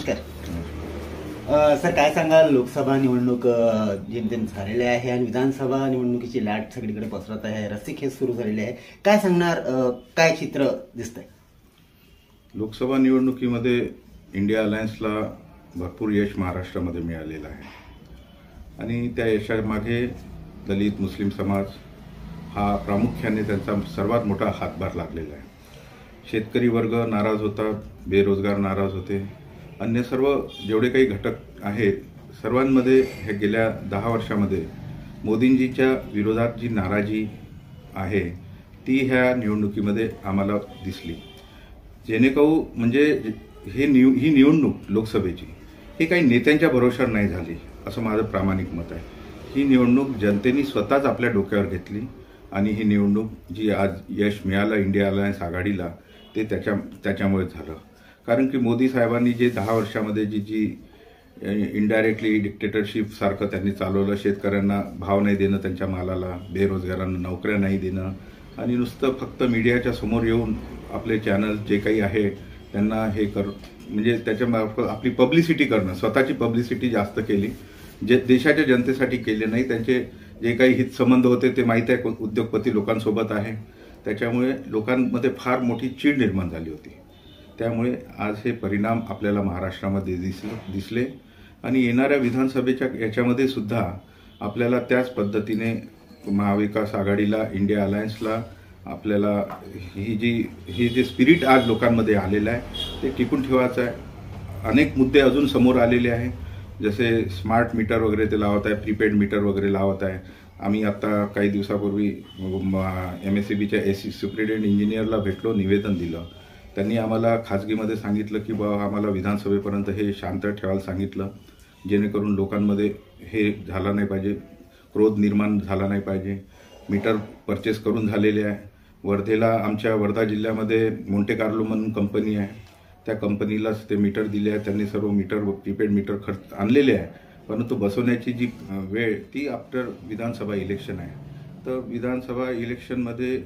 नमस्कार. सर, काय सांगाल, लोकसभा निवडणूक जेमतेम झालेली आहे आणि विधानसभा निवडणुकीची लाट सगळीकडे पसरत आहे, रस्सीखेच सुरू झालेली आहे. काय सांगणार, काय चित्र दिसतंय? लोकसभा निवडणुकीमध्ये इंडिया अलायन्सला भरपूर यश महाराष्ट्रामध्ये मिळालेलं आहे आणि त्या यशामागे दलित मुस्लिम समाज हा प्रामुख्याने त्यांचा सर्वात मोठा हातभार लागलेला आहे. शेतकरी वर्ग नाराज होता, बेरोजगार नाराज होते, अन्य सर्व जेवढे काही घटक आहेत सर्वांमध्ये हे गेल्या 10 वर्षामध्ये मोदींजीच्या विरोधात जी नाराजी आहे ती ह्या निवडणुकीमध्ये आम्हाला दिसली. जेणेकरून म्हणजे ही निवडणूक लोकसभेची ही काही नेत्यांच्या भरोशावर नाही झाली असं माझं प्रामाणिक मत आहे. ही निवडणूक जनतेने स्वतःच आपल्या डोक्यावर घेतली आणि ही निवडणूक जी आज यश मिळालं इंडिया अलायन्स आघाडीला ते त्याच्यामुळे झालं. कारण की मोदी साहेबांनी जे 10 वर्षामध्ये जी इनडायरेक्टली डिक्टेटरशिप सारखं त्यांनी चालवलं, शेतकऱ्यांना भाव नाही देणं त्यांच्या मालाला, बेरोजगारांना नोकऱ्या नाही देणं आणि नुसतं फक्त मीडियाच्या समोर येऊन आपले चॅनल जे काही आहे त्यांना हे म्हणजे त्याच्यामार्फत आपली पब्लिसिटी करणं, स्वतःची पब्लिसिटी जास्त केली, जे देशाच्या जनतेसाठी केले नाही. त्यांचे जे काही हितसंबंध होते ते माहीत आहे उद्योगपती लोकांसोबत आहे, त्याच्यामुळे लोकांमध्ये फार मोठी चीड निर्माण झाली होती. त्यामुळे आज हे परिणाम आपल्याला महाराष्ट्रामध्ये दिसले आणि येणाऱ्या विधानसभेच्या याच्यामध्ये सुद्धा आपल्याला त्याच पद्धतीने महाविकास आघाडीला, इंडिया अलायन्सला आपल्याला ही जे स्पिरिट आज लोकांमध्ये आलेलं आहे ते टिकून ठेवायचं आहे. अनेक मुद्दे अजून समोर आलेले आहे, जसे स्मार्ट मीटर वगैरे ते लावत आहे, प्रीपेड मीटर वगैरे लावत आहे. आम्ही आता काही दिवसापूर्वी MSEBच्या सुप्रिटेंडेंट इंजिनियरला भेटलो, निवेदन दिलं. त्यांनी आम्हाला खाजगीमध्ये सांगितलं की आम्हाला विधानसभेपर्यंत हे शांत ठेवायला सांगितलं, जेणेकरून लोकांमध्ये हे झालं नाही पाहिजे, क्रोध निर्माण झाला नाही पाहिजे. मीटर परचेस करून झालेले आहे. वर्धेला, आमच्या वर्धा जिल्ह्यामध्ये मोंटे कार्लो म्हणून कंपनी आहे, त्या कंपनीलाच ते मीटर दिले आहे. त्यांनी सर्व मीटर प्रीपेड मीटर खर्च आणलेले आहे, परंतु बसवण्याची जी वेळ ती आफ्टर विधानसभा इलेक्शन आहे. तर विधानसभा इलेक्शनमध्ये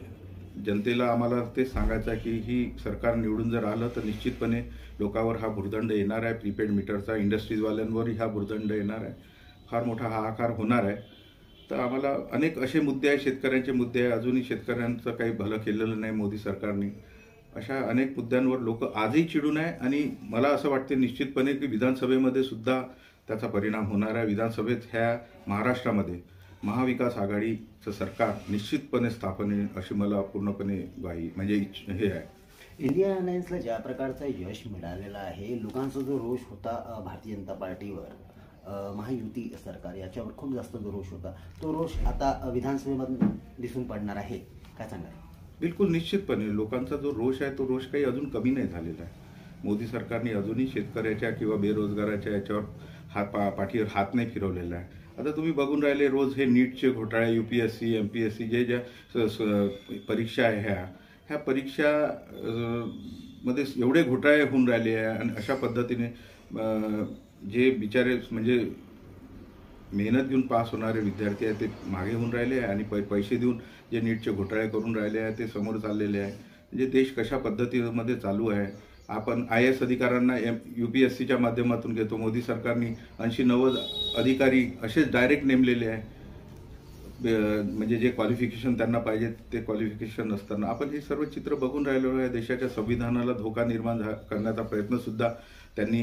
जनतेला आम्हाला ते सांगायचं आहे की ही सरकार निवडून जर आलं तर निश्चितपणे लोकांवर हा भुर्दंड येणार आहे, प्रीपेड मीटरचा. इंडस्ट्रीजवाल्यांवरही हा भुर्दंड येणार आहे, फार मोठा हाहाकार होणार आहे. तर आम्हाला अनेक असे मुद्दे आहेत, शेतकऱ्यांचे मुद्दे आहे, अजूनही शेतकऱ्यांचं काही भलं केलेलं नाही मोदी सरकारने. अशा अनेक मुद्द्यांवर लोक आजही चिडून आहे आणि मला असं वाटते निश्चितपणे की विधानसभेमध्ये सुद्धा त्याचा परिणाम होणार आहे. विधानसभेत ह्या महाराष्ट्रामध्ये महाविकास आघाडीचं सरकार निश्चितपणे स्थापन आहे अशी मला पूर्णपणे ग्वाही म्हणजे हे आहे. इंडिया अलायन्सला ज्या प्रकारचं यश मिळालेलं आहे, लोकांचा जो रोष होता भारतीय जनता पार्टीवर, महायुती सरकार याच्यावर खूप जास्त जो रोष होता, तो रोष आता विधानसभेमधून दिसून पडणार आहे, काय सांगाल? बिलकुल निश्चितपणे लोकांचा जो रोष आहे तो रोष काही अजून कमी नाही झालेला आहे. मोदी सरकारने अजूनही शेतकऱ्याच्या किंवा बेरोजगाराच्या याच्यावर पाठीवर हात नाही फिरवलेला आहे. आता तुम्ही बघून राहिले रोज हे नीटचे घोटाळे, UPSC MPSC ज्या परीक्षा आहे ह्या परीक्षा मध्ये एवढे घोटाळे होऊन राहिले आहे आणि अशा पद्धतीने जे बिचारे म्हणजे मेहनत घेऊन पास होणारे विद्यार्थी आहेत ते मागे होऊन राहिले आहे आणि पैसे देऊन जे नीटचे घोटाळे करून राहिले आहे ते समोर चाललेले आहे. म्हणजे देश कशा पद्धतीमध्ये चालू आहे. आपण IAS अधिकाऱ्यांना UPSCच्या माध्यमातून घेतो, मोदी सरकारने 80-90 अधिकारी असेच डायरेक्ट नेमलेले आहे, म्हणजे जे क्वालिफिकेशन त्यांना पाहिजे ते क्वालिफिकेशन नसताना. आपण हे सर्व चित्र बघून राहिलो आहे. देशाच्या संविधानाला धोका निर्माण करण्याचा प्रयत्न सुद्धा त्यांनी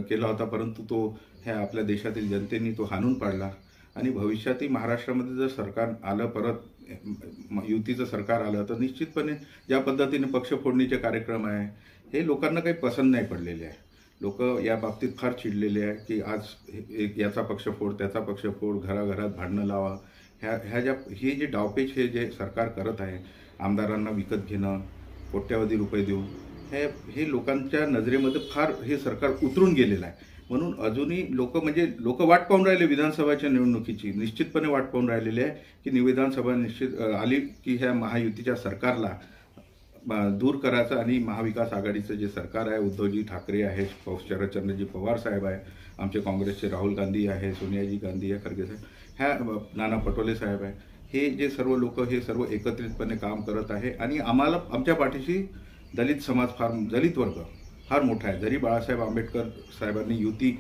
केला होता, परंतु तो ह्या आपल्या देशातील जनतेने तो हाणून पाडला. आणि भविष्यातही महाराष्ट्रामध्ये जर सरकार आलं, परत युतीचं सरकार आलं तर निश्चितपणे ज्या पद्धतीने पक्षफोडणीचे कार्यक्रम आहे हे लोकांना काही पसंत नाही पडलेले आहे. लोक या बाबतीत फार चिडलेले आहे की आज याचा पक्षफोड, त्याचा पक्षफोड, घराघरात भांडणं लावा, हे जे डावपेच हे जे सरकार करत आहे, आमदारांना विकत घेणं, कोट्यावधी रुपये देऊन, हे लोकांच्या नजरेमध्ये फार हे सरकार उतरून गेलेलं आहे. म्हणून अजूनही लोक वाट पाहून राहिले विधानसभाच्या निवडणुकीची, निश्चितपणे वाट पाहून राहिलेली आहे की विधानसभा निश्चित आली की ह्या महायुतीच्या सरकारला दूर करायचं आणि महाविकास आघाडीचं जे सरकार आहे, उद्धवजी ठाकरे आहे, शरदचंद्रजी पवार साहेब आहे, आमचे काँग्रेसचे राहुल गांधी आहे, सोनियाजी गांधी आहे, खरगे साहेब, ह्या नाना पटोले साहेब आहे, हे जे सर्व लोक हे सर्व एकत्रितपणे काम करत आहे आणि आम्हाला आमच्या पाठीशी दलित समाज, फार दलित वर्ग फार मोठा आहे. जरी बाळासाहेब आंबेडकर साहेबांनी युती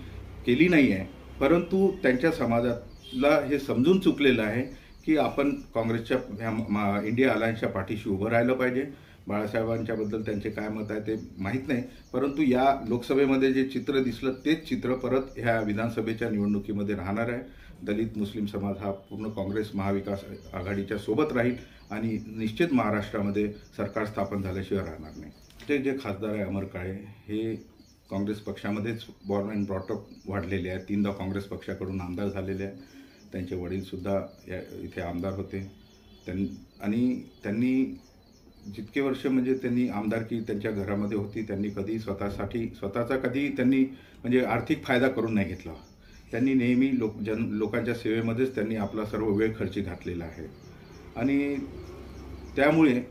केली नाही आहे, परंतु त्यांच्या समाजाला हे समजून चुकलेलं आहे की आपण काँग्रेसच्या इंडिया अलायन्सच्या पाठीशी उभं राहिलं पाहिजे. बाळासाहेबांच्याबद्दल त्यांचे काय मत आहे ते माहीत नाही, परंतु या लोकसभेमध्ये जे चित्र दिसलं तेच चित्र परत ह्या विधानसभेच्या निवडणुकीमध्ये राहणार आहे. दलित मुस्लिम समाज हा पूर्ण काँग्रेस महाविकास आघाडीच्या सोबत राहील आणि निश्चित महाराष्ट्रामध्ये सरकार स्थापन झाल्याशिवाय राहणार नाही. ते जे खासदार आहे अमर काळे हे काँग्रेस पक्षामध्येच बॉर्न अँड ब्रॉटअप वाढलेले आहेत. 3दा काँग्रेस पक्षाकडून आमदार झालेले आहे. त्यांचे वडीलसुद्धा इथे आमदार होते. त्यांनी जितके वर्ष म्हणजे त्यांनी आमदारकी त्यांच्या घरामध्ये होती, त्यांनी कधी स्वतःचा कधी त्यांनी म्हणजे आर्थिक फायदा करून नाही घेतला. त्यांनी नेहमी लोकांच्या सेवेमध्येच त्यांनी आपला सर्व वेळ खर्ची घातलेला आहे आणि त्यामुळे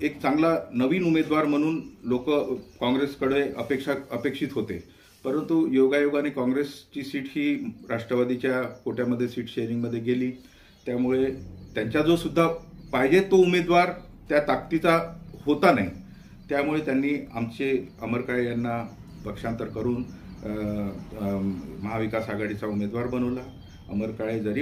एक चांगला नवीन उमेदवार म्हणून लोक काँग्रेसकडे अपेक्षित होते. परंतु योगायोगाने काँग्रेसची सीट ही राष्ट्रवादीच्या कोट्यामध्ये सीट शेअरिंगमध्ये गेली. त्यामुळे त्यांचा जो सुद्धा पाहिजे तो उमेदवार त्या ताकदीचा होता नाही. त्यामुळे त्यांनी आमचे अमर काळे यांना पक्षांतर करून महाविकास आघाडीचा उमेदवार बनवला. अमर काळे जरी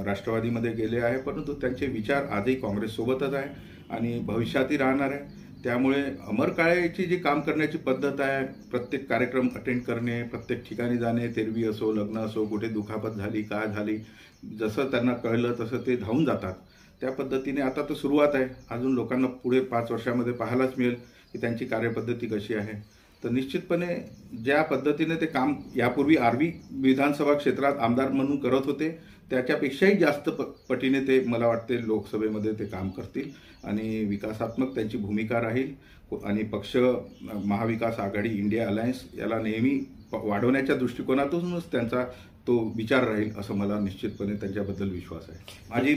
राष्ट्रवादीमध्ये गेले आहे, परंतु त्यांचे विचार आजही काँग्रेससोबतच आहे आणि भविष्यातही राहणार आहे. त्यामुळे अमर काळेची जी काम करण्याची पद्धत आहे, प्रत्येक कार्यक्रम अटेंड करणे, प्रत्येक ठिकाणी जाणे, तेरवी असो, लग्न असो, कुठे दुखापत झाली, काय झाली, जसं त्यांना कळलं तसं ते धावून जातात. त्या पद्धतीने आता तर सुरुवात आहे. अजून लोकांना पुढे 5 वर्षामध्ये पाहायलाच मिळेल की त्यांची कार्यपद्धती कशी आहे. तर निश्चितपणे ज्या पद्धतीने ते काम यापूर्वी आर्वी विधानसभा क्षेत्रात आमदार म्हणून करत होते त्याच्यापेक्षाही जास्त पटीने ते मला वाटते लोकसभेमध्ये ते काम करतील आणि विकासात्मक त्यांची भूमिका राहील आणि पक्ष महाविकास आघाडी इंडिया अलायन्स याला नेहमी वाढवण्याच्या दृष्टिकोनातूनच त्यांचा तो विचार राहील असं मला निश्चितपणे त्यांच्याबद्दल विश्वास आहे. माझी